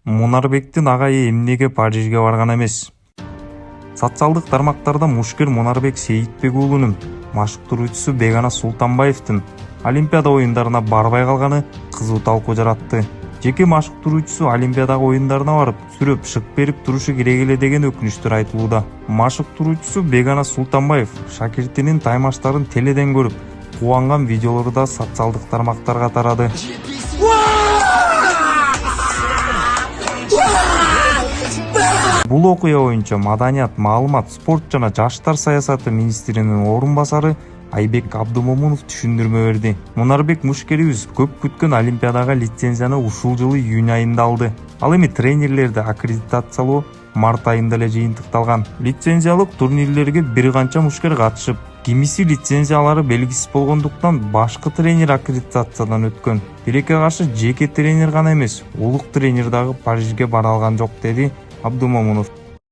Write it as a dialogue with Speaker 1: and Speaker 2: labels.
Speaker 1: Мунарбектин агайы эмнеге Парижге барган эмес? Социалдык тармактарда мушкер Мунарбек Сейитбек уулунун машыктыруучусу Бегана Султанбаевдин Олимпиада оюндарына барбай калганы кызуу талкуу жаратты. Жеке машыктыруучусу Олимпиадага оюндарына барып, сүрөп шык берип турушу керек эле деген өкүнүчтөр айтылууда. Машыктыруучусу Бегана Султанбаев шакиртинин таймаштарын теледен көрүп, кубанган видеолору да социалдык тармактарга тарады. Бул окуя боюнча Маданият, маалымат, спорт жана жаштар саясаты министринин орун басары Айбек Абдумомунов түшүндүрмө берди. Мунарбек мушкерибиз көп күткөн Олимпиадага лицензияны ушул жылы июнь айында алды. Ал эми тренерлерди аккредитациялоо март айында эле жыйынтыкталган. Лицензиялык турнирлерге бир канча мушкер катышып, кимиси лицензиялары белгисиз болгондуктан башкы тренер аккредитациядан өткөн. Тилекке каршы жеке тренер гана эмес, улук тренер дагы Парижге бара алган жок, деди Абдумомунов.